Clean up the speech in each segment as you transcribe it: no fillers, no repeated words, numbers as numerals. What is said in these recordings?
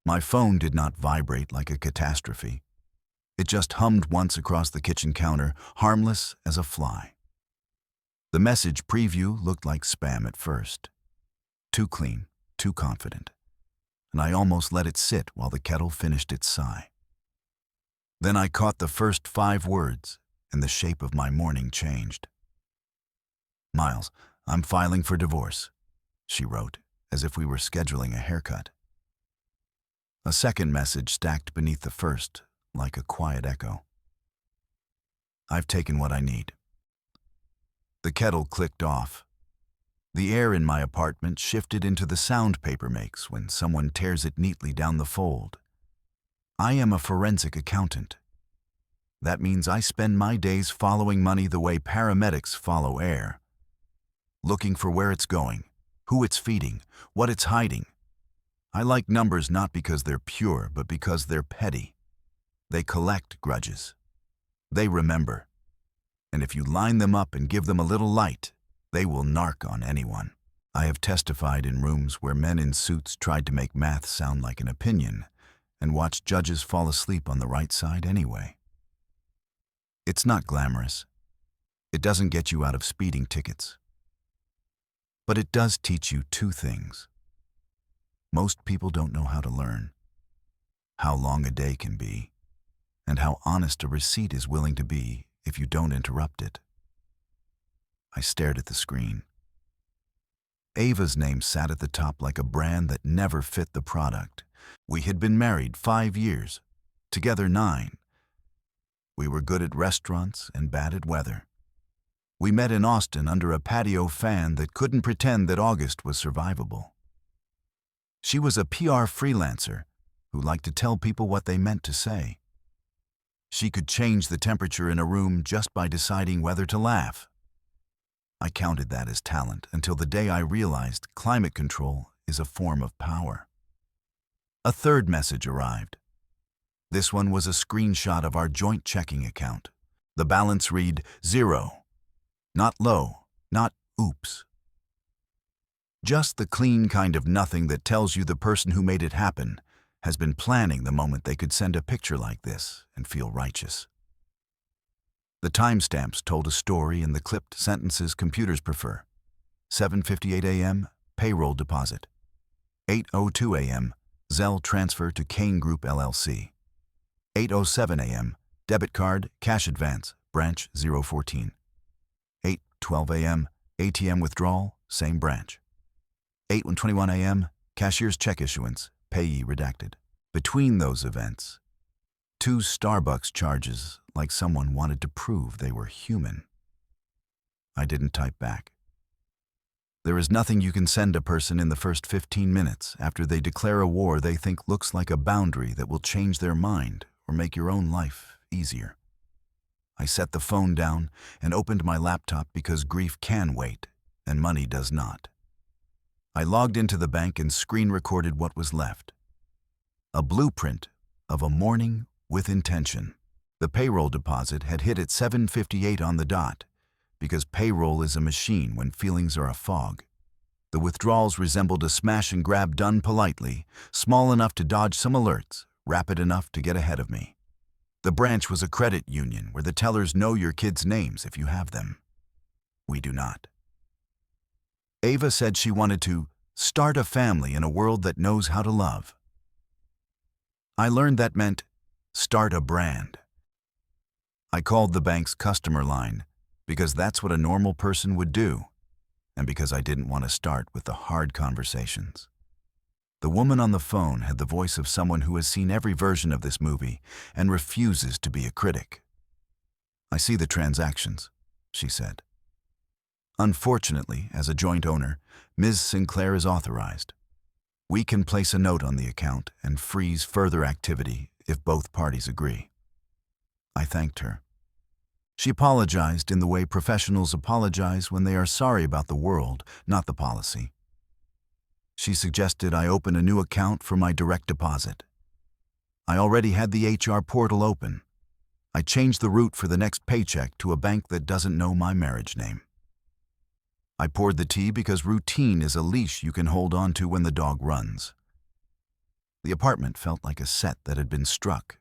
My phone did not vibrate like a catastrophe. It just hummed once across the kitchen counter, harmless as a fly. The message preview looked like spam at first. Too clean, too confident. And I almost let it sit while the kettle finished its sigh. Then I caught the first 5 words, and the shape of my morning changed. "Miles, I'm filing for divorce," she wrote, as if we were scheduling a haircut. A second message stacked beneath the first, like a quiet echo. "I've taken what I need." The kettle clicked off. The air in my apartment shifted into the sound paper makes when someone tears it neatly down the fold. I am a forensic accountant. That means I spend my days following money the way paramedics follow air. Looking for where it's going, who it's feeding, what it's hiding. I like numbers not because they're pure, but because they're petty. They collect grudges. They remember. And if you line them up and give them a little light, they will narc on anyone. I have testified in rooms where men in suits tried to make math sound like an opinion and watched judges fall asleep on the right side anyway. It's not glamorous. It doesn't get you out of speeding tickets. But it does teach you 2 things. Most people don't know how to learn. How long a day can be, and how honest a receipt is willing to be if you don't interrupt it. I stared at the screen. Ava's name sat at the top like a brand that never fit the product. We had been married 5 years, together 9. We were good at restaurants and bad at weather. We met in Austin under a patio fan that couldn't pretend that August was survivable. She was a PR freelancer who liked to tell people what they meant to say. She could change the temperature in a room just by deciding whether to laugh. I counted that as talent until the day I realized climate control is a form of power. A third message arrived. This one was a screenshot of our joint checking account. The balance read 0. Not low, not oops. Just the clean kind of nothing that tells you the person who made it happen has been planning the moment they could send a picture like this and feel righteous. The timestamps told a story in the clipped sentences computers prefer. 7:58 a.m., payroll deposit. 8:02 a.m., Zelle transfer to Kane Group LLC. 8:07 a.m., debit card, cash advance, branch 014. 8:12 a.m., ATM withdrawal, same branch. 8:21 a.m., cashier's check issuance, payee redacted. Between those events, 2 Starbucks charges like someone wanted to prove they were human. I didn't type back. There is nothing you can send a person in the first 15 minutes after they declare a war they think looks like a boundary that will change their mind or make your own life easier. I set the phone down and opened my laptop because grief can wait and money does not. I logged into the bank and screen recorded what was left. A blueprint of a morning with intention. The payroll deposit had hit at 7:58 on the dot, because payroll is a machine when feelings are a fog. The withdrawals resembled a smash and grab done politely, small enough to dodge some alerts, rapid enough to get ahead of me. The branch was a credit union where the tellers know your kids' names if you have them. We do not. Ava said she wanted to start a family in a world that knows how to love. I learned that meant start a brand. I called the bank's customer line because that's what a normal person would do, and because I didn't want to start with the hard conversations. The woman on the phone had the voice of someone who has seen every version of this movie and refuses to be a critic. "I see the transactions," she said. "Unfortunately, as a joint owner, Ms. Sinclair is authorized. We can place a note on the account and freeze further activity if both parties agree." I thanked her. She apologized in the way professionals apologize when they are sorry about the world, not the policy. She suggested I open a new account for my direct deposit. I already had the HR portal open. I changed the route for the next paycheck to a bank that doesn't know my marriage name. I poured the tea because routine is a leash you can hold on to when the dog runs. The apartment felt like a set that had been struck.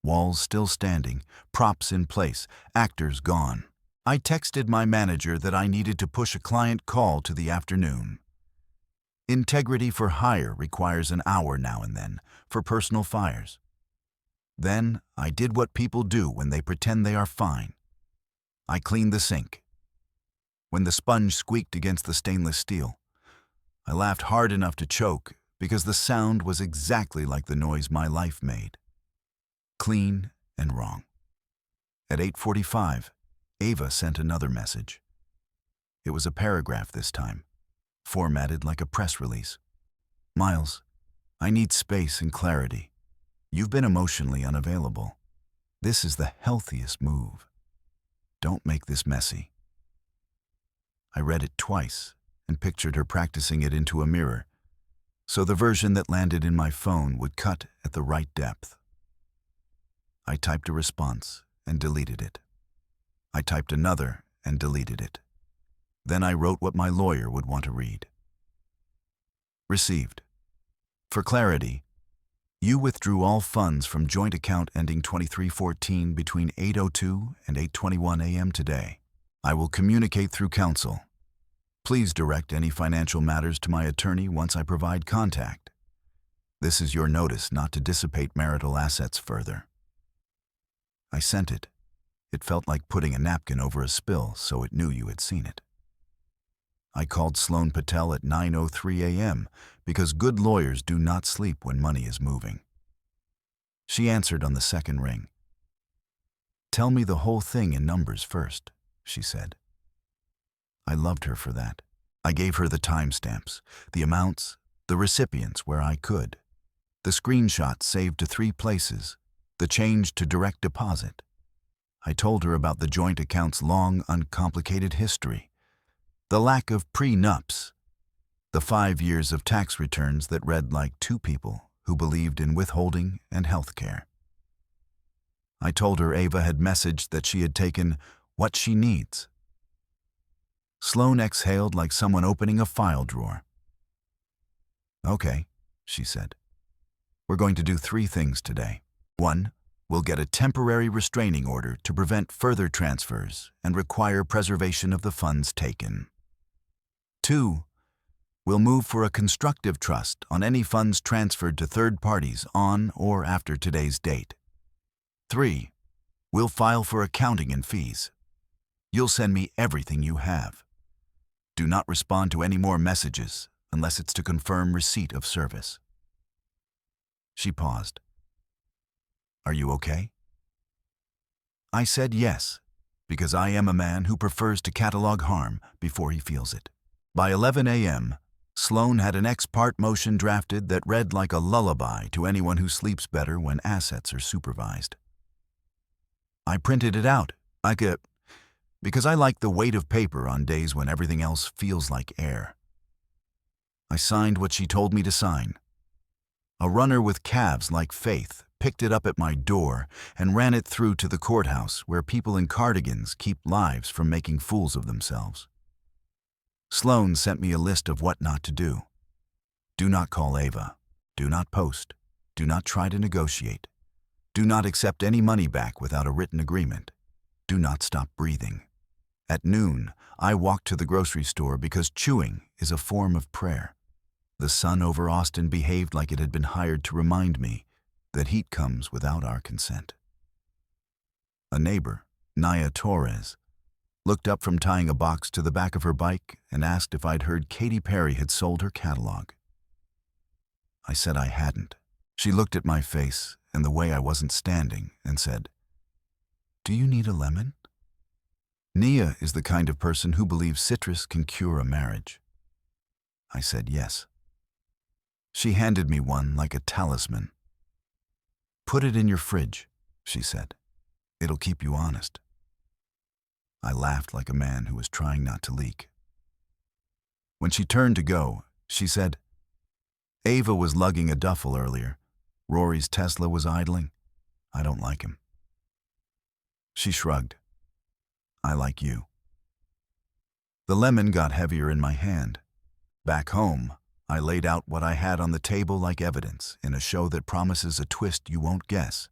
Walls still standing, props in place, actors gone. I texted my manager that I needed to push a client call to the afternoon. Integrity for hire requires an hour now and then for personal fires. Then I did what people do when they pretend they are fine. I cleaned the sink. When the sponge squeaked against the stainless steel, I laughed hard enough to choke because the sound was exactly like the noise my life made. Clean and wrong. At 8:45, Ava sent another message. It was a paragraph this time, formatted like a press release. Miles, I need space and clarity. You've been emotionally unavailable. This is the healthiest move. Don't make this messy. I read it twice and pictured her practicing it into a mirror, so the version that landed in my phone would cut at the right depth. I typed a response and deleted it. I typed another and deleted it. Then I wrote what my lawyer would want to read. Received. For clarity, you withdrew all funds from joint account ending 2314 between 8:02 and 8:21 a.m. today. I will communicate through counsel. Please direct any financial matters to my attorney once I provide contact. This is your notice not to dissipate marital assets further. I sent it. It felt like putting a napkin over a spill, so it knew you had seen it. I called Sloan Patel at 9:03 a.m. because good lawyers do not sleep when money is moving. She answered on the second ring. Tell me the whole thing in numbers first, she said. I loved her for that. I gave her the timestamps, the amounts, the recipients where I could, the screenshots saved to 3 places, the change to direct deposit. I told her about the joint account's long, uncomplicated history, the lack of prenups, the 5 years of tax returns that read like 2 people who believed in withholding and health care. I told her Ava had messaged that she had taken what she needs. Sloan exhaled like someone opening a file drawer. Okay, she said. We're going to do 3 things today. 1, we'll get a temporary restraining order to prevent further transfers and require preservation of the funds taken. 2, we'll move for a constructive trust on any funds transferred to third parties on or after today's date. 3, we'll file for accounting and fees. You'll send me everything you have. Do not respond to any more messages unless it's to confirm receipt of service. She paused. Are you okay? I said yes, because I am a man who prefers to catalog harm before he feels it. By 11 a.m., Sloan had an ex parte motion drafted that read like a lullaby to anyone who sleeps better when assets are supervised. I printed it out, because I like the weight of paper on days when everything else feels like air. I signed what she told me to sign. A runner with calves like Faith picked it up at my door and ran it through to the courthouse where people in cardigans keep lives from making fools of themselves. Sloan sent me a list of what not to do. Do not call Ava. Do not post. Do not try to negotiate. Do not accept any money back without a written agreement. Do not stop breathing. At noon, I walked to the grocery store because chewing is a form of prayer. The sun over Austin behaved like it had been hired to remind me that heat comes without our consent. A neighbor, Naya Torres, looked up from tying a box to the back of her bike and asked if I'd heard Katy Perry had sold her catalog. I said I hadn't. She looked at my face and the way I wasn't standing and said, "Do you need a lemon?" Nia is the kind of person who believes citrus can cure a marriage. I said yes. She handed me one like a talisman. Put it in your fridge, she said. It'll keep you honest. I laughed like a man who was trying not to leak. When she turned to go, she said, Ava was lugging a duffel earlier. Rory's Tesla was idling. I don't like him. She shrugged. I like you. The lemon got heavier in my hand. Back home, I laid out what I had on the table like evidence in a show that promises a twist you won't guess,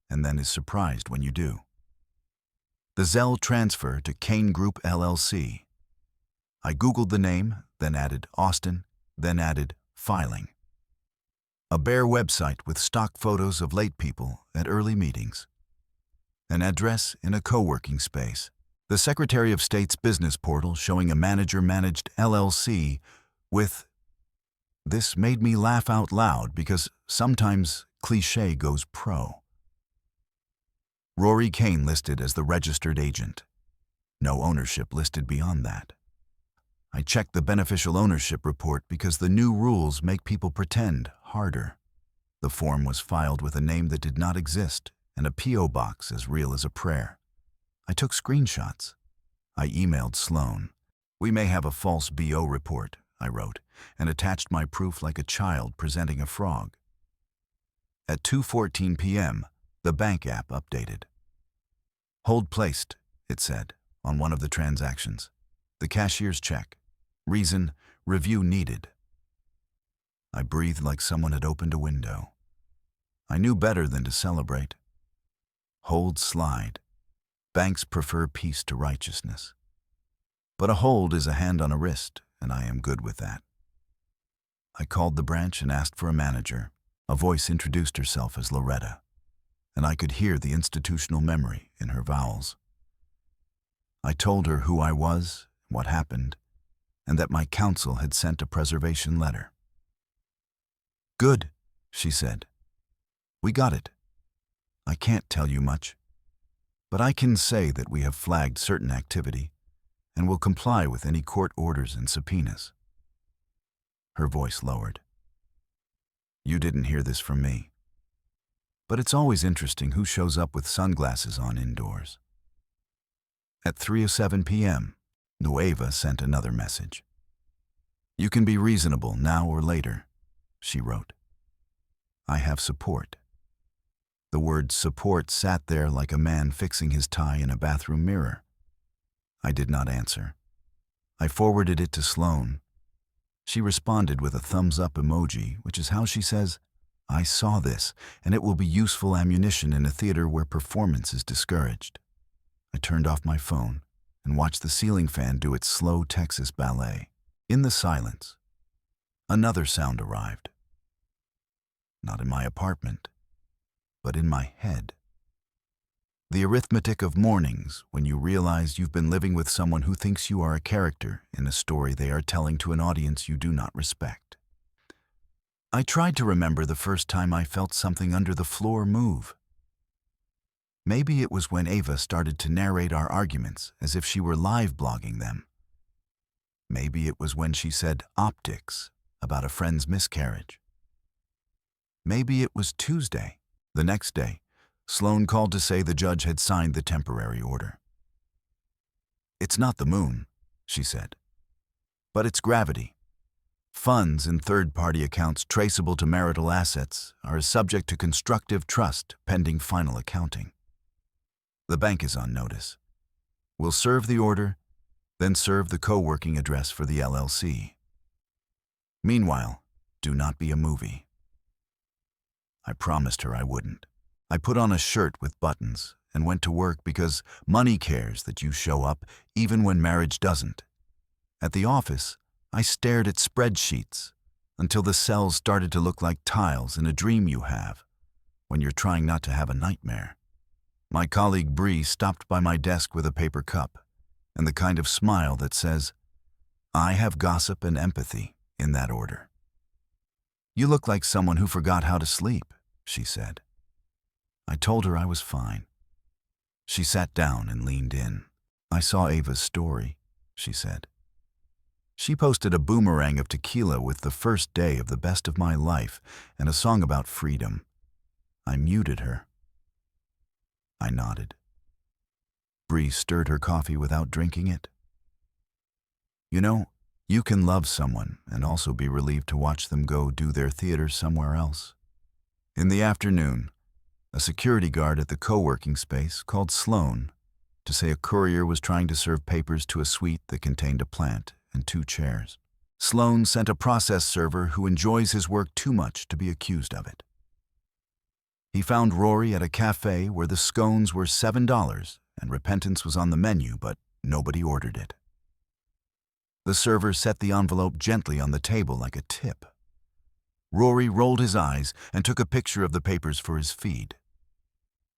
and then is surprised when you do. The Zelle transfer to Kane Group LLC. I Googled the name, then added Austin, then added filing. A bare website with stock photos of late people at early meetings. An address in a co-working space. The Secretary of State's business portal showing a manager-managed LLC with... This made me laugh out loud because sometimes cliché goes pro. Rory Kane listed as the registered agent. No ownership listed beyond that. I checked the beneficial ownership report because the new rules make people pretend harder. The form was filed with a name that did not exist and a P.O. box as real as a prayer. I took screenshots. I emailed Sloan. "We may have a false BO report," I wrote, and attached my proof like a child presenting a frog. At 2:14 p.m., the bank app updated. "Hold placed," it said, on one of the transactions. The cashier's check. Reason, review needed. I breathed like someone had opened a window. I knew better than to celebrate. Hold slide. Banks prefer peace to righteousness. But a hold is a hand on a wrist, and I am good with that. I called the branch and asked for a manager. A voice introduced herself as Loretta, and I could hear the institutional memory in her vowels. I told her who I was, what happened, and that my counsel had sent a preservation letter. "Good," she said. "We got it. I can't tell you much, but I can say that we have flagged certain activity and will comply with any court orders and subpoenas." Her voice lowered. "You didn't hear this from me. But it's always interesting who shows up with sunglasses on indoors." At 3:07 p.m., Nueva sent another message. "You can be reasonable now or later," she wrote. "I have support." The word support sat there like a man fixing his tie in a bathroom mirror. I did not answer. I forwarded it to Sloan. She responded with a thumbs-up emoji, which is how she says, "I saw this, and it will be useful ammunition in a theater where performance is discouraged." I turned off my phone and watched the ceiling fan do its slow Texas ballet. In the silence, another sound arrived. Not in my apartment, but in my head. The arithmetic of mornings when you realize you've been living with someone who thinks you are a character in a story they are telling to an audience you do not respect. I tried to remember the first time I felt something under the floor move. Maybe it was when Ava started to narrate our arguments as if she were live blogging them. Maybe it was when she said optics about a friend's miscarriage. Maybe it was Tuesday. The next day, Sloan called to say the judge had signed the temporary order. "It's not the moon," she said, "but it's gravity. Funds in third-party accounts traceable to marital assets are subject to constructive trust pending final accounting. The bank is on notice. We'll serve the order, then serve the co-working address for the LLC. Meanwhile, do not be a movie." I promised her I wouldn't. I put on a shirt with buttons and went to work because money cares that you show up even when marriage doesn't. At the office, I stared at spreadsheets until the cells started to look like tiles in a dream you have when you're trying not to have a nightmare. My colleague Bree stopped by my desk with a paper cup and the kind of smile that says, "I have gossip and empathy in that order." "You look like someone who forgot how to sleep," she said. I told her I was fine. She sat down and leaned in. "I saw Ava's story," she said. "She posted a boomerang of tequila with the first day of the best of my life and a song about freedom. I muted her." I nodded. Bree stirred her coffee without drinking it. "You know, you can love someone and also be relieved to watch them go do their theater somewhere else." In the afternoon, a security guard at the co-working space called Sloan to say a courier was trying to serve papers to a suite that contained a plant and 2 chairs. Sloan sent a process server who enjoys his work too much to be accused of it. He found Rory at a cafe where the scones were $7 and repentance was on the menu, but nobody ordered it. The server set the envelope gently on the table like a tip. Rory rolled his eyes and took a picture of the papers for his feed.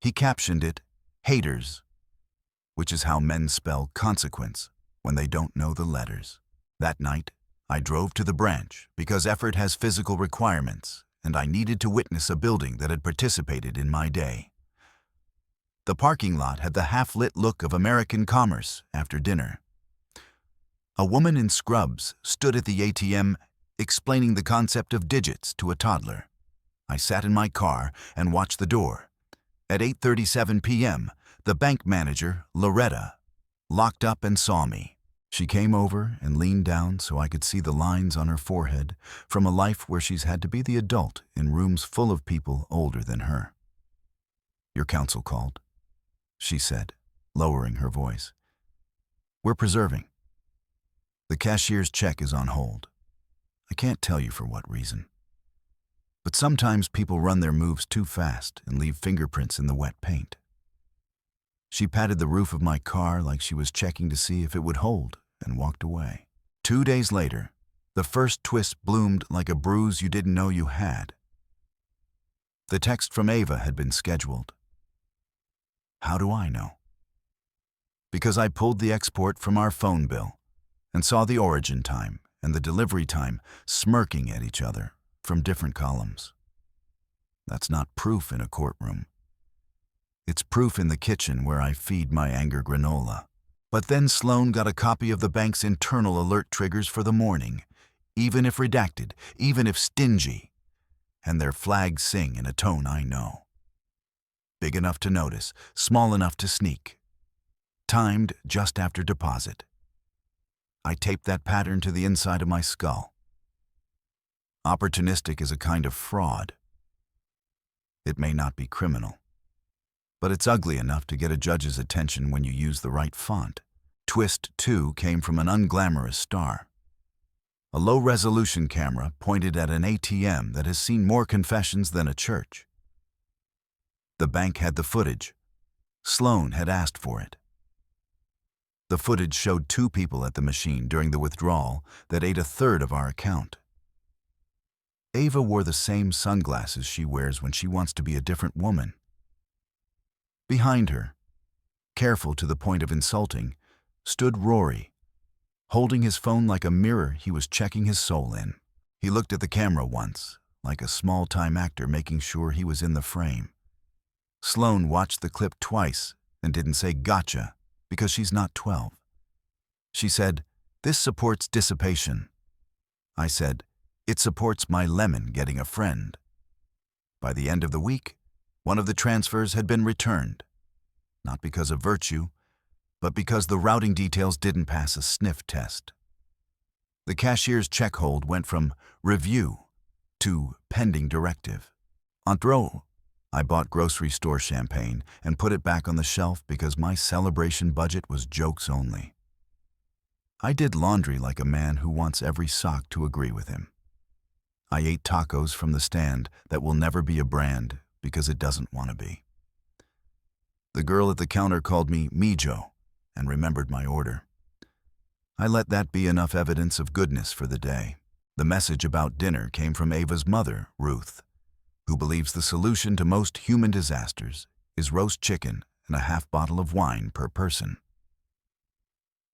He captioned it, "Haters," which is how men spell consequence when they don't know the letters. That night, I drove to the branch because effort has physical requirements, and I needed to witness a building that had participated in my day. The parking lot had the half-lit look of American commerce after dinner. A woman in scrubs stood at the ATM explaining the concept of digits to a toddler. I sat in my car and watched the door. At 8:37 p.m., the bank manager, Loretta, locked up and saw me. She came over and leaned down so I could see the lines on her forehead from a life where she's had to be the adult in rooms full of people older than her. "Your counsel called," she said, lowering her voice. "We're preserving. The cashier's check is on hold. I can't tell you for what reason. But sometimes people run their moves too fast and leave fingerprints in the wet paint." She patted the roof of my car like she was checking to see if it would hold and walked away. 2 days later, the first twist bloomed like a bruise you didn't know you had. The text from Ava had been scheduled. How do I know? Because I pulled the export from our phone bill and saw the origin time and the delivery time smirking at each other from different columns. That's not proof in a courtroom. It's proof in the kitchen where I feed my anger granola. But then Sloan got a copy of the bank's internal alert triggers for the morning, even if redacted, even if stingy, and their flags sing in a tone I know. Big enough to notice, small enough to sneak. Timed just after deposit. I taped that pattern to the inside of my skull. Opportunistic is a kind of fraud. It may not be criminal, but it's ugly enough to get a judge's attention when you use the right font. Twist 2 came from an unglamorous star. A low-resolution camera pointed at an ATM that has seen more confessions than a church. The bank had the footage. Sloan had asked for it. The footage showed 2 people at the machine during the withdrawal that ate a third of our account. Ava wore the same sunglasses she wears when she wants to be a different woman. Behind her, careful to the point of insulting, stood Rory, holding his phone like a mirror he was checking his soul in. He looked at the camera once, like a small-time actor making sure he was in the frame. Sloan watched the clip twice and didn't say gotcha because she's not 12. She said, "This supports dissipation." I said, "It supports my lemon getting a friend." By the end of the week, one of the transfers had been returned, not because of virtue, but because the routing details didn't pass a sniff test. The cashier's check hold went from review to pending directive. Entre, I bought grocery store champagne and put it back on the shelf because my celebration budget was jokes only. I did laundry like a man who wants every sock to agree with him. I ate tacos from the stand that will never be a brand because it doesn't want to be. The girl at the counter called me Mijo and remembered my order. I let that be enough evidence of goodness for the day. The message about dinner came from Ava's mother, Ruth, who believes the solution to most human disasters is roast chicken and a half bottle of wine per person.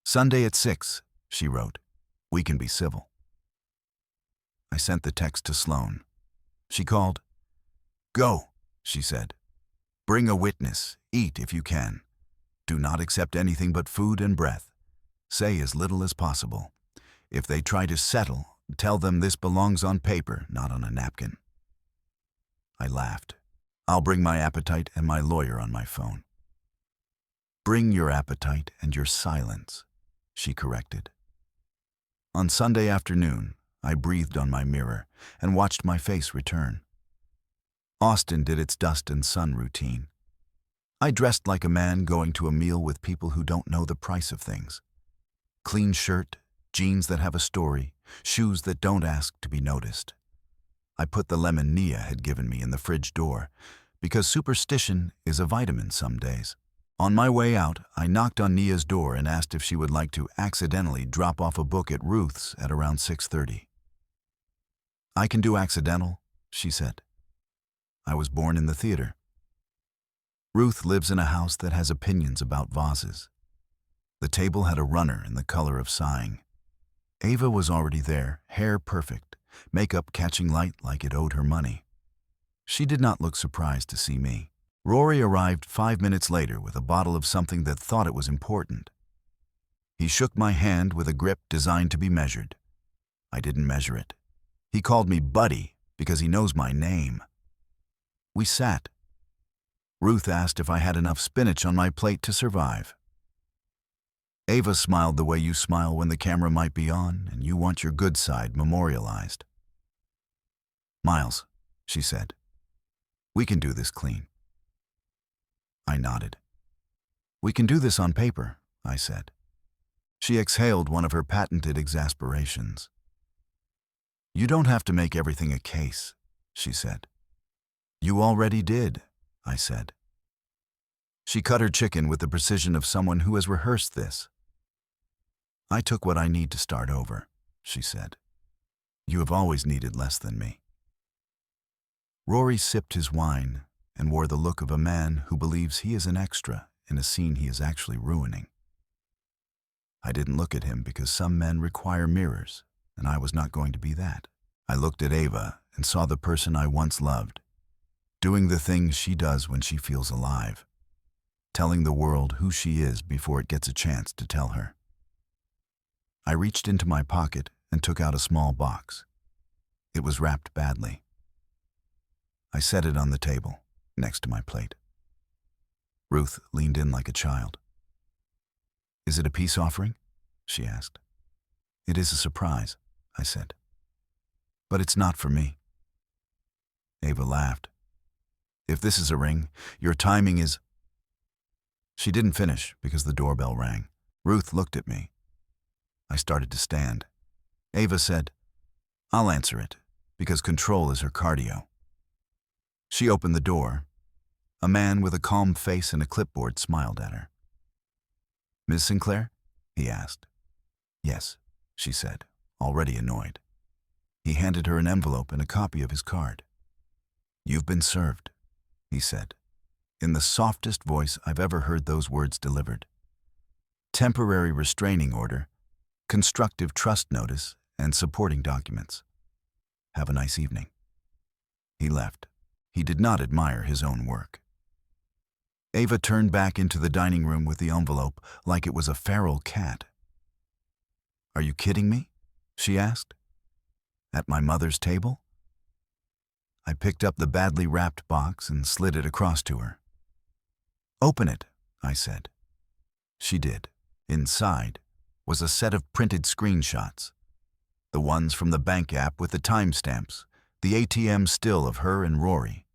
"Sunday at 6, she wrote. "We can be civil." I sent the text to Sloan. She called. "Go," she said. "Bring a witness. Eat if you can. Do not accept anything but food and breath. Say as little as possible. If they try to settle, tell them this belongs on paper, not on a napkin." I laughed. "I'll bring my appetite and my lawyer on my phone." "Bring your appetite and your silence," she corrected. On Sunday afternoon, I breathed on my mirror and watched my face return. Austin did its dust and sun routine. I dressed like a man going to a meal with people who don't know the price of things. Clean shirt, jeans that have a story, shoes that don't ask to be noticed. I put the lemon Nia had given me in the fridge door, because superstition is a vitamin some days. On my way out, I knocked on Nia's door and asked if she would like to accidentally drop off a book at Ruth's at around 6:30. "I can do accidental," she said. "I was born in the theater." Ruth lives in a house that has opinions about vases. The table had a runner in the color of sighing. Ava was already there, hair perfect, makeup catching light like it owed her money. She did not look surprised to see me. Rory arrived 5 minutes later with a bottle of something that thought it was important. He shook my hand with a grip designed to be measured. I didn't measure it. He called me Buddy because he knows my name. We sat. Ruth asked if I had enough spinach on my plate to survive. Ava smiled the way you smile when the camera might be on and you want your good side memorialized. "Miles," she said, "we can do this clean." I nodded. "We can do this on paper," I said. She exhaled one of her patented exasperations. "You don't have to make everything a case," she said. "You already did," I said. She cut her chicken with the precision of someone who has rehearsed this. "I took what I need to start over," she said. "You have always needed less than me." Rory sipped his wine and wore the look of a man who believes he is an extra in a scene he is actually ruining. I didn't look at him because some men require mirrors, and I was not going to be that. I looked at Ava and saw the person I once loved, doing the things she does when she feels alive, telling the world who she is before it gets a chance to tell her. I reached into my pocket and took out a small box. It was wrapped badly. I set it on the table, next to my plate. Ruth leaned in like a child. "Is it a peace offering?" she asked. "It is a surprise," I said. "But it's not for me." Ava laughed. "If this is a ring, your timing is—" She didn't finish because the doorbell rang. Ruth looked at me. I started to stand. Ava said, "I'll answer it, because control is her cardio." She opened the door. A man with a calm face and a clipboard smiled at her. "Ms. Sinclair?" he asked. "Yes," she said, already annoyed. He handed her an envelope and a copy of his card. "You've been served," he said, in the softest voice I've ever heard those words delivered. "Temporary restraining order, constructive trust notice, and supporting documents. Have a nice evening." He left. He did not admire his own work. Ava turned back into the dining room with the envelope like it was a feral cat. "Are you kidding me?" she asked. "At my mother's table?" I picked up the badly wrapped box and slid it across to her. "Open it," I said. She did. Inside was a set of printed screenshots. The ones from the bank app with the timestamps, the ATM still of her and Rory,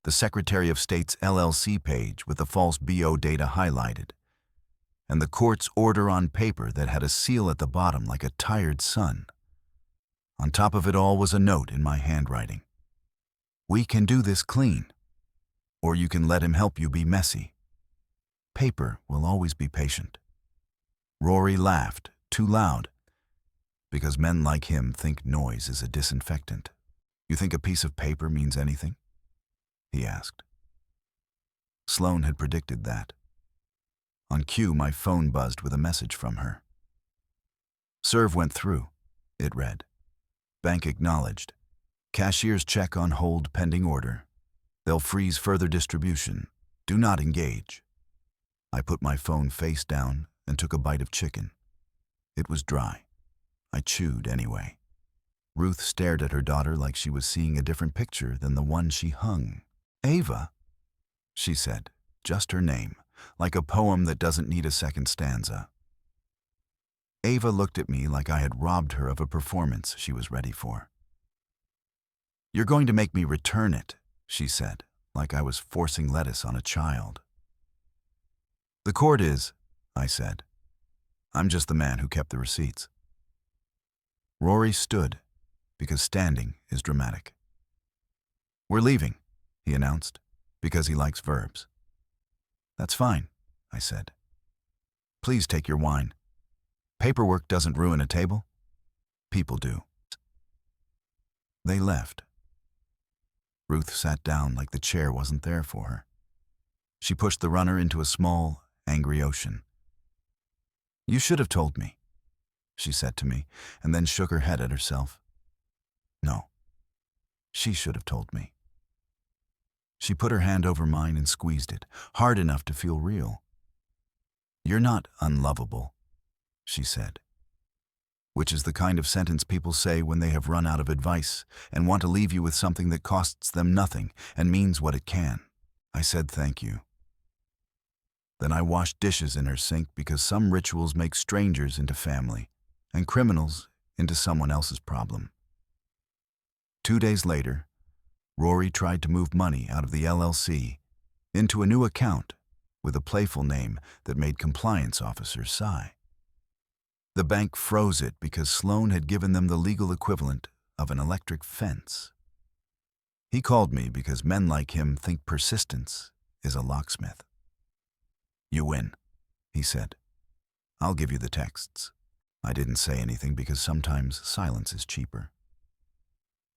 the Secretary of State's LLC page with the false BO data highlighted, and the court's order on paper that had a seal at the bottom like a tired sun. On top of it all was a note in my handwriting. "We can do this clean, or you can let him help you be messy. Paper will always be patient." Rory laughed, too loud, because men like him think noise is a disinfectant. "You think a piece of paper means anything?" he asked. Sloan had predicted that. On cue, my phone buzzed with a message from her. "Serve went through," it read. "Bank acknowledged. Cashier's check on hold pending order. They'll freeze further distribution. Do not engage." I put my phone face down and took a bite of chicken. It was dry. I chewed anyway. Ruth stared at her daughter like she was seeing a different picture than the one she hung. "Ava," she said, just her name, like a poem that doesn't need a second stanza. Ava looked at me like I had robbed her of a performance she was ready for. "You're going to make me return it," she said, like I was forcing lettuce on a child. "The court is," I said. "I'm just the man who kept the receipts." Rory stood, because standing is dramatic. "We're leaving," he announced, because he likes verbs. "That's fine," I said. "Please take your wine. Paperwork doesn't ruin a table. People do." They left. Ruth sat down like the chair wasn't there for her. She pushed the runner into a small, angry ocean. "You should have told me," she said to me, and then shook her head at herself. No, she should have told me. She put her hand over mine and squeezed it, hard enough to feel real. "You're not unlovable," she said. Which is the kind of sentence people say when they have run out of advice and want to leave you with something that costs them nothing and means what it can. I said thank you. Then I washed dishes in her sink because some rituals make strangers into family and criminals into someone else's problem. 2 days later, Rory tried to move money out of the LLC into a new account with a playful name that made compliance officers sigh. The bank froze it because Sloan had given them the legal equivalent of an electric fence. He called me because men like him think persistence is a locksmith. "You win," he said. "I'll give you the texts." I didn't say anything because sometimes silence is cheaper.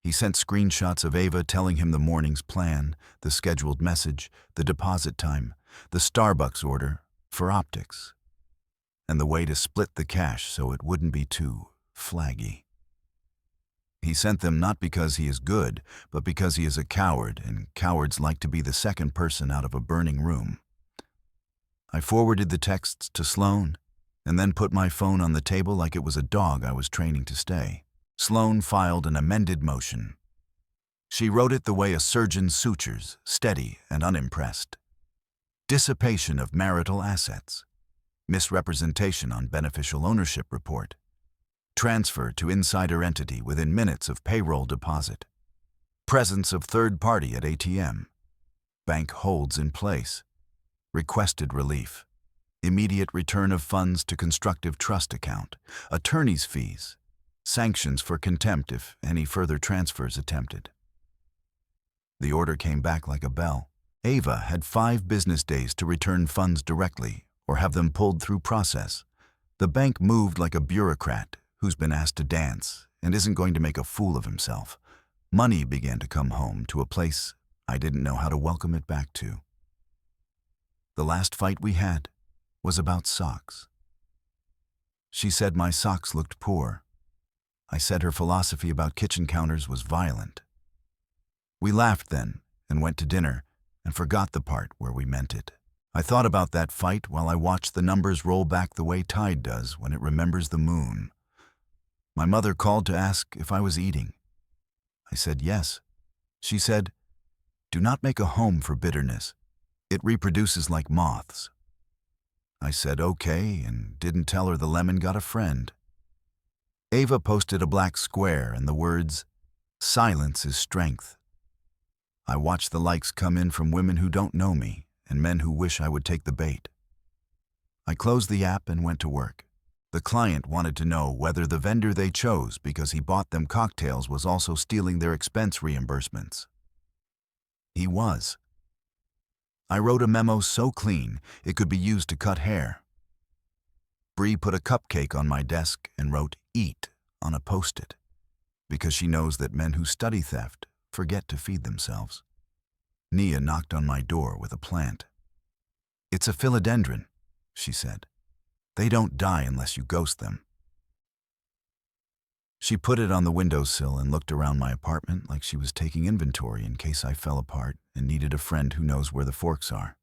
He sent screenshots of Ava telling him the morning's plan, the scheduled message, the deposit time, the Starbucks order for optics, and the way to split the cash so it wouldn't be too flaggy. He sent them not because he is good, but because he is a coward, and cowards like to be the second person out of a burning room. I forwarded the texts to Sloan, and then put my phone on the table like it was a dog I was training to stay. Sloan filed an amended motion. She wrote it the way a surgeon sutures, steady and unimpressed. Dissipation of marital assets. Misrepresentation on beneficial ownership report. Transfer to insider entity within minutes of payroll deposit. Presence of third party at ATM. Bank holds in place. Requested relief. Immediate return of funds to constructive trust account. Attorney's fees. Sanctions for contempt if any further transfers attempted. The order came back like a bell. Ava had 5 business days to return funds directly or have them pulled through process. The bank moved like a bureaucrat who's been asked to dance and isn't going to make a fool of himself. Money began to come home to a place I didn't know how to welcome it back to. The last fight we had was about socks. She said my socks looked poor. I said her philosophy about kitchen counters was violent. We laughed then and went to dinner and forgot the part where we meant it. I thought about that fight while I watched the numbers roll back the way tide does when it remembers the moon. My mother called to ask if I was eating. I said yes. She said, "Do not make a home for bitterness. It reproduces like moths." I said okay and didn't tell her the lemon got a friend. Ava posted a black square and the words, "Silence is strength." I watched the likes come in from women who don't know me and men who wish I would take the bait. I closed the app and went to work. The client wanted to know whether the vendor they chose because he bought them cocktails was also stealing their expense reimbursements. He was. I wrote a memo so clean it could be used to cut hair. Bree put a cupcake on my desk and wrote "eat" on a post-it, because she knows that men who study theft forget to feed themselves. Nia knocked on my door with a plant. "It's a philodendron," she said. "They don't die unless you ghost them." She put it on the windowsill and looked around my apartment like she was taking inventory in case I fell apart and needed a friend who knows where the forks are.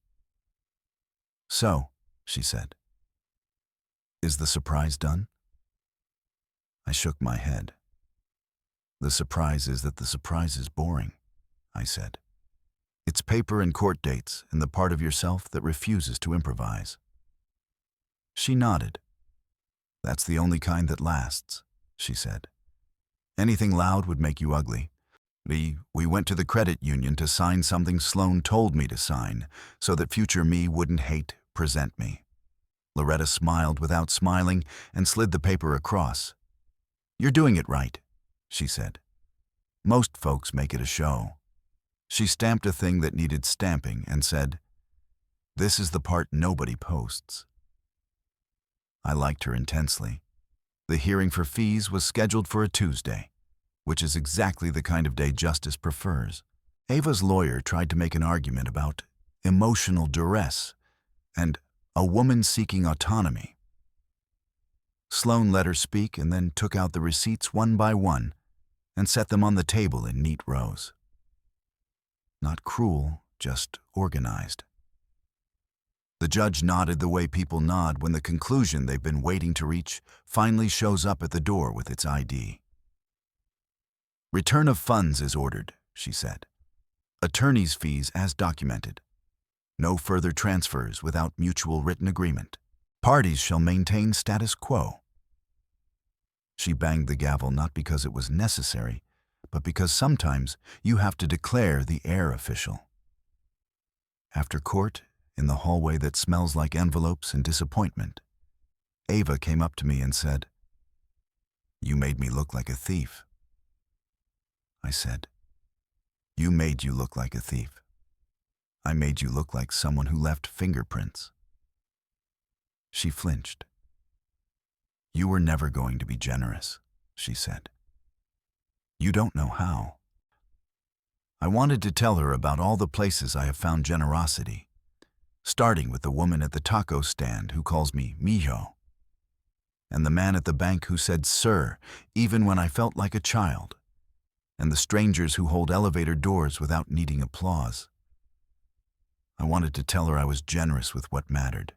"So," she said, "is the surprise done?" I shook my head. "The surprise is that the surprise is boring," I said. "It's paper and court dates and the part of yourself that refuses to improvise." She nodded. "That's the only kind that lasts," she said. "Anything loud would make you ugly. We went to the credit union to sign something Sloan told me to sign so that future me wouldn't hate present me." Loretta smiled without smiling and slid the paper across. You're doing it right, she said. Most folks make it a show. She stamped a thing that needed stamping and said, "This is the part nobody posts." I liked her intensely. The hearing for fees was scheduled for a Tuesday, which is exactly the kind of day justice prefers. Ava's lawyer tried to make an argument about emotional duress and a woman seeking autonomy. Sloan let her speak and then took out the receipts one by one and set them on the table in neat rows. Not cruel, just organized. The judge nodded the way people nod when the conclusion they've been waiting to reach finally shows up at the door with its ID. "Return of funds is ordered," she said. "Attorney's fees as documented. No further transfers without mutual written agreement. Parties shall maintain status quo." She banged the gavel not because it was necessary, but because sometimes you have to declare the heir official. After court, in the hallway that smells like envelopes and disappointment, Ava came up to me and said, "You made me look like a thief." I said, "You made you look like a thief. I made you look like someone who left fingerprints." She flinched. "You were never going to be generous," she said. "You don't know how." I wanted to tell her about all the places I have found generosity, starting with the woman at the taco stand who calls me mijo, and the man at the bank who said "sir" even when I felt like a child, and the strangers who hold elevator doors without needing applause. I wanted to tell her I was generous with what mattered: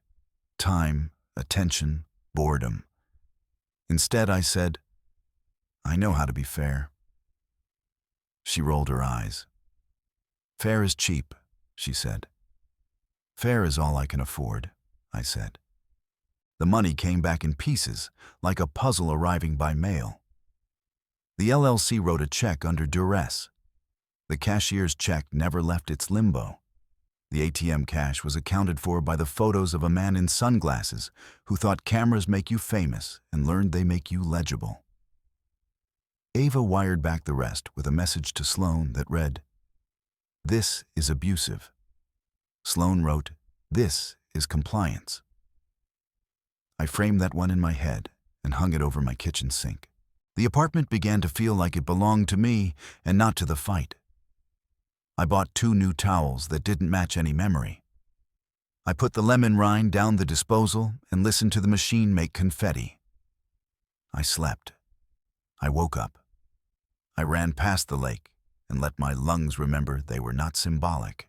time, attention, boredom. Instead, I said, "I know how to be fair." She rolled her eyes. "Fair is cheap," she said. "Fair is all I can afford," I said. The money came back in pieces, like a puzzle arriving by mail. The LLC wrote a check under duress. The cashier's check never left its limbo. The ATM cash was accounted for by the photos of a man in sunglasses who thought cameras make you famous and learned they make you legible. Ava wired back the rest with a message to Sloan that read, "This is abusive." Sloan wrote, "This is compliance." I framed that one in my head and hung it over my kitchen sink. The apartment began to feel like it belonged to me and not to the fight. I bought 2 new towels that didn't match any memory. I put the lemon rind down the disposal and listened to the machine make confetti. I slept. I woke up. I ran past the lake and let my lungs remember they were not symbolic.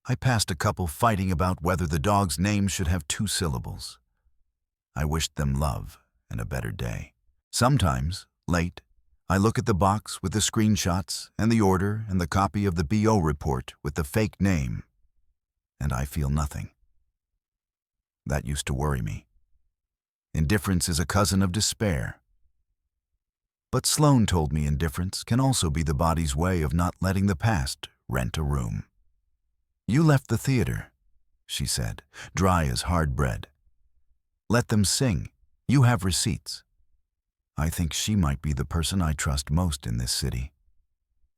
I passed a couple fighting about whether the dog's name should have 2 syllables. I wished them love and a better day. Sometimes, late, I look at the box with the screenshots and the order and the copy of the BO report with the fake name, and I feel nothing. That used to worry me. Indifference is a cousin of despair. But Sloan told me indifference can also be the body's way of not letting the past rent a room. "You left the theater," she said, dry as hard bread. "Let them sing. You have receipts." I think she might be the person I trust most in this city.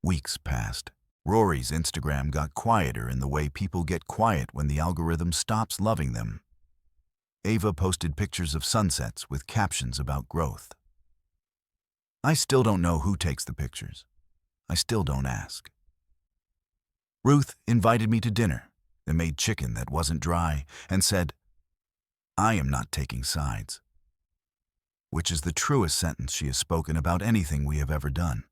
Weeks passed. Rory's Instagram got quieter in the way people get quiet when the algorithm stops loving them. Ava posted pictures of sunsets with captions about growth. I still don't know who takes the pictures. I still don't ask. Ruth invited me to dinner and made chicken that wasn't dry and said, "I am not taking sides," which is the truest sentence she has spoken about anything we have ever done.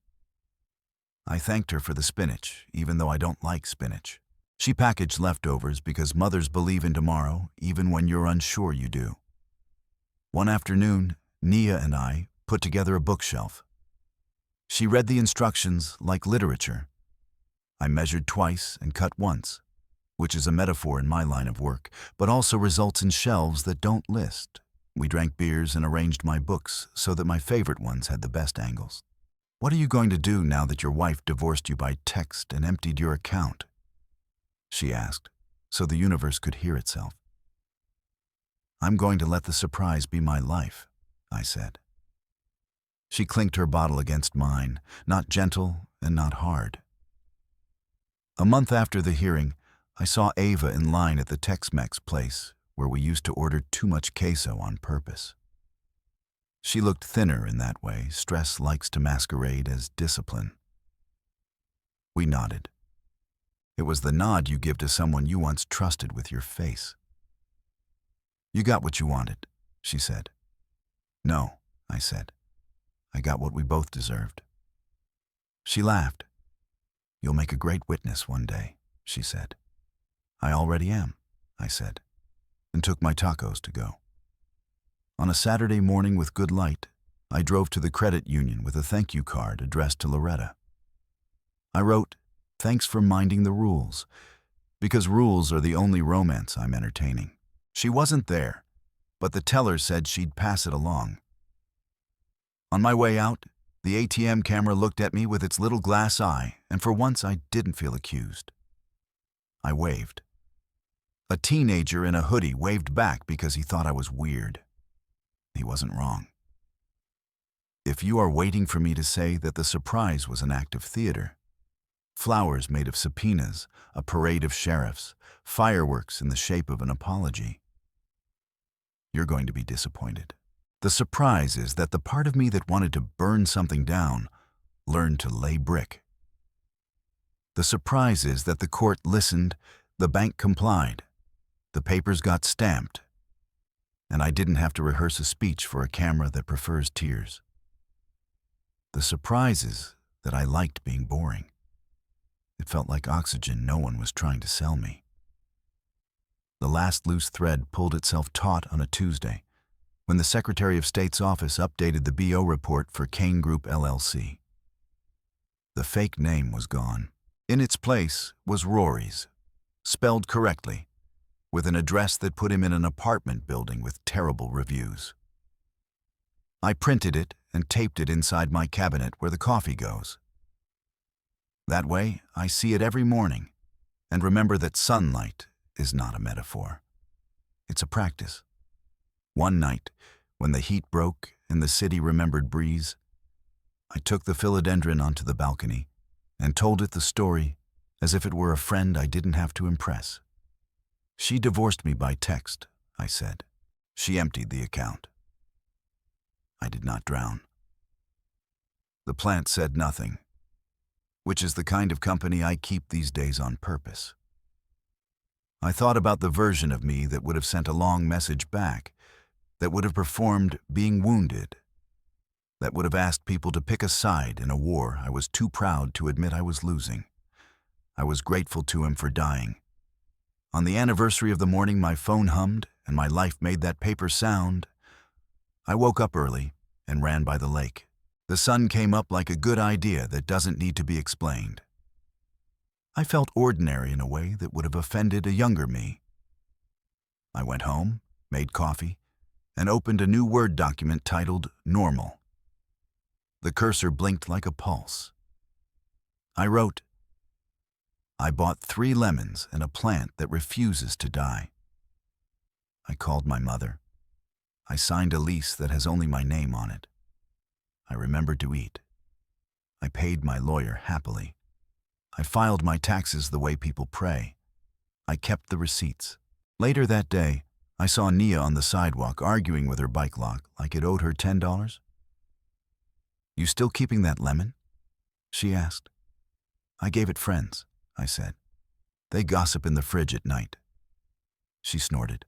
I thanked her for the spinach, even though I don't like spinach. She packaged leftovers because mothers believe in tomorrow, even when you're unsure you do. One afternoon, Nia and I put together a bookshelf. She read the instructions like literature. I measured twice and cut once, which is a metaphor in my line of work, but also results in shelves that don't list. We drank beers and arranged my books so that my favorite ones had the best angles. "What are you going to do now that your wife divorced you by text and emptied your account?" she asked, so the universe could hear itself. "I'm going to let the surprise be my life," I said. She clinked her bottle against mine, not gentle and not hard. A month after the hearing, I saw Ava in line at the Tex-Mex place where we used to order too much queso on purpose. She looked thinner in that way. Stress likes to masquerade as discipline. We nodded. It was the nod you give to someone you once trusted with your face. "You got what you wanted," she said. "No," I said. "I got what we both deserved." She laughed. "You'll make a great witness one day," she said. "I already am," I said, and took my tacos to go. On a Saturday morning with good light, I drove to the credit union with a thank you card addressed to Loretta. I wrote, "Thanks for minding the rules," because rules are the only romance I'm entertaining. She wasn't there, but the teller said she'd pass it along. On my way out, the ATM camera looked at me with its little glass eye, and for once I didn't feel accused. I waved. A teenager in a hoodie waved back because he thought I was weird. He wasn't wrong. If you are waiting for me to say that the surprise was an act of theater, flowers made of subpoenas, a parade of sheriffs, fireworks in the shape of an apology, you're going to be disappointed. The surprise is that the part of me that wanted to burn something down learned to lay brick. The surprise is that the court listened, the bank complied, the papers got stamped, and I didn't have to rehearse a speech for a camera that prefers tears. The surprise is that I liked being boring. It felt like oxygen no one was trying to sell me. The last loose thread pulled itself taut on a Tuesday, when the Secretary of State's office updated the BO report for Kane Group LLC. The fake name was gone. In its place was Rory's, spelled correctly, with an address that put him in an apartment building with terrible reviews. I printed it and taped it inside my cabinet where the coffee goes. That way, I see it every morning and remember that sunlight is not a metaphor. It's a practice. One night, when the heat broke and the city remembered breeze, I took the philodendron onto the balcony and told it the story as if it were a friend I didn't have to impress. "She divorced me by text," I said. "She emptied the account." I did not drown. The plant said nothing, which is the kind of company I keep these days on purpose. I thought about the version of me that would have sent a long message back, that would have performed being wounded, that would have asked people to pick a side in a war I was too proud to admit I was losing. I was grateful to him for dying. On the anniversary of the morning my phone hummed and my life made that paper sound, I woke up early and ran by the lake. The sun came up like a good idea that doesn't need to be explained. I felt ordinary in a way that would have offended a younger me. I went home, made coffee, and opened a new Word document titled Normal. The cursor blinked like a pulse. I wrote, "I bought 3 lemons and a plant that refuses to die." I called my mother. I signed a lease that has only my name on it. I remembered to eat. I paid my lawyer happily. I filed my taxes the way people pray. I kept the receipts. Later that day, I saw Nia on the sidewalk arguing with her bike lock like it owed her $10. "You still keeping that lemon?" she asked. "I gave it friends," I said. "They gossip in the fridge at night." She snorted.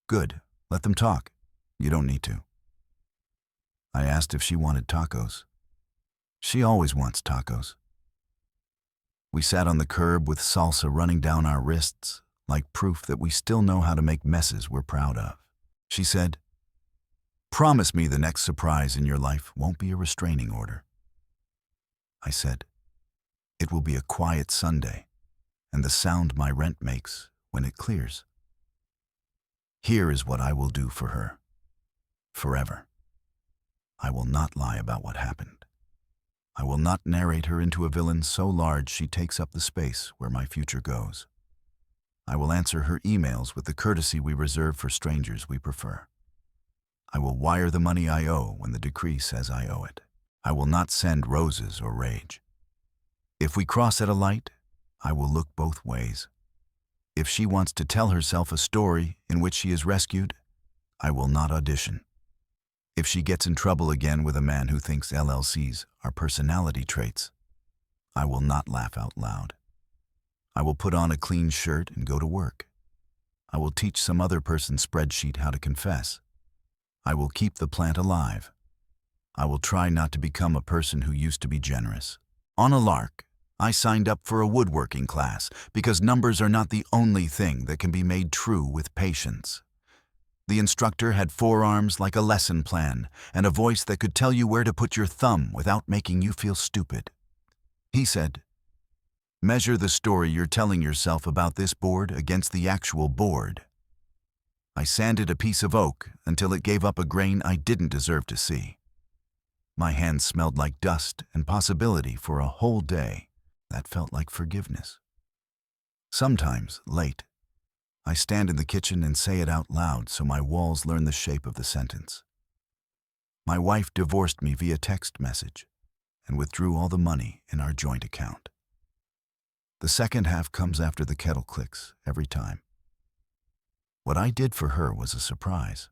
"Good, let them talk. You don't need to." I asked if she wanted tacos. She always wants tacos. We sat on the curb with salsa running down our wrists, like proof that we still know how to make messes we're proud of. She said, "Promise me the next surprise in your life won't be a restraining order." I said, "It will be a quiet Sunday, and the sound my rent makes when it clears." Here is what I will do for her. Forever. I will not lie about what happened. I will not narrate her into a villain so large she takes up the space where my future goes. I will answer her emails with the courtesy we reserve for strangers we prefer. I will wire the money I owe when the decree says I owe it. I will not send roses or rage. If we cross at a light, I will look both ways. If she wants to tell herself a story in which she is rescued, I will not audition. If she gets in trouble again with a man who thinks LLCs are personality traits, I will not laugh out loud. I will put on a clean shirt and go to work. I will teach some other person's spreadsheet how to confess. I will keep the plant alive. I will try not to become a person who used to be generous. On a lark, I signed up for a woodworking class because numbers are not the only thing that can be made true with patience. The instructor had forearms like a lesson plan and a voice that could tell you where to put your thumb without making you feel stupid. He said, "Measure the story you're telling yourself about this board against the actual board." I sanded a piece of oak until it gave up a grain I didn't deserve to see. My hands smelled like dust and possibility for a whole day. That felt like forgiveness. Sometimes, late, I stand in the kitchen and say it out loud so my walls learn the shape of the sentence. My wife divorced me via text message and withdrew all the money in our joint account. The second half comes after the kettle clicks every time. What I did for her was a surprise.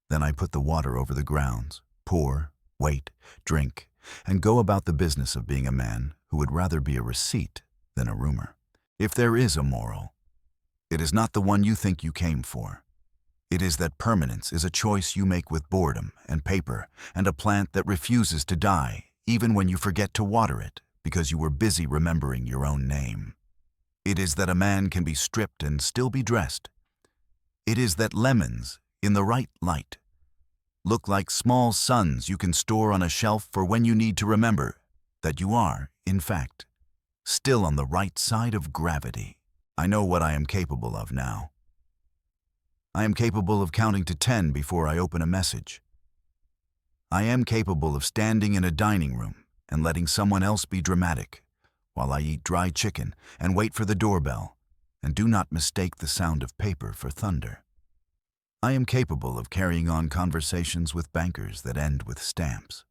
Then I put the water over the grounds, pour, wait, drink, and go about the business of being a man who would rather be a receipt than a rumor. If there is a moral, it is not the one you think you came for. It is that permanence is a choice you make with boredom and paper and a plant that refuses to die even when you forget to water it because you were busy remembering your own name. It is that a man can be stripped and still be dressed. It is that lemons, in the right light, look like small suns you can store on a shelf for when you need to remember that you are, in fact, still on the right side of gravity. I know what I am capable of now. I am capable of counting to 10 before I open a message. I am capable of standing in a dining room and letting someone else be dramatic while I eat dry chicken and wait for the doorbell, and do not mistake the sound of paper for thunder. I am capable of carrying on conversations with bankers that end with stamps.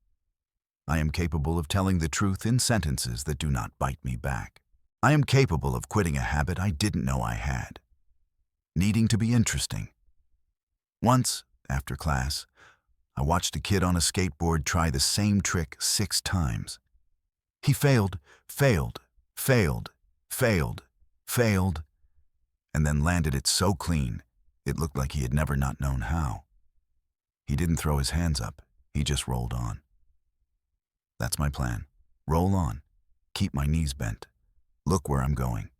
I am capable of telling the truth in sentences that do not bite me back. I am capable of quitting a habit I didn't know I had. Needing to be interesting. Once, after class, I watched a kid on a skateboard try the same trick 6 times. He failed, failed, failed, failed, failed, and then landed it so clean, it looked like he had never not known how. He didn't throw his hands up, he just rolled on. That's my plan. Roll on. Keep my knees bent. Look where I'm going.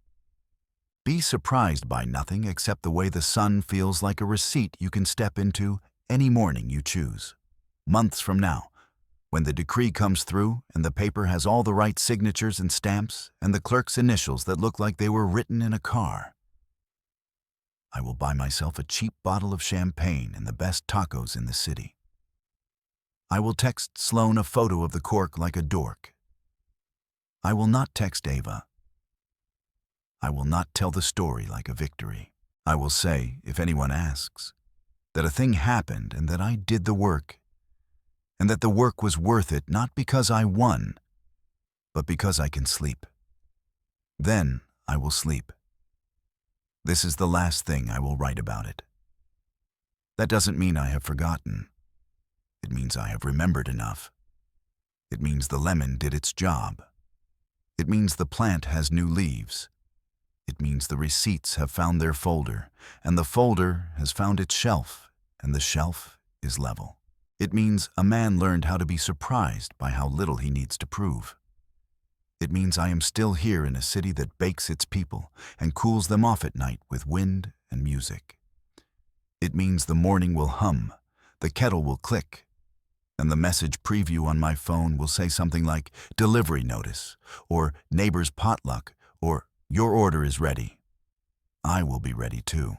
Be surprised by nothing except the way the sun feels like a receipt you can step into any morning you choose. Months from now, when the decree comes through and the paper has all the right signatures and stamps and the clerk's initials that look like they were written in a car, I will buy myself a cheap bottle of champagne and the best tacos in the city. I will text Sloan a photo of the cork like a dork. I will not text Ava. I will not tell the story like a victory. I will say, if anyone asks, that a thing happened and that I did the work, and that the work was worth it not because I won, but because I can sleep. Then I will sleep. This is the last thing I will write about it. That doesn't mean I have forgotten. It means I have remembered enough. It means the lemon did its job. It means the plant has new leaves. It means the receipts have found their folder, and the folder has found its shelf, and the shelf is level. It means a man learned how to be surprised by how little he needs to prove. It means I am still here in a city that bakes its people and cools them off at night with wind and music. It means the morning will hum, the kettle will click, and the message preview on my phone will say something like delivery notice, or neighbor's potluck, or your order is ready. I will be ready too.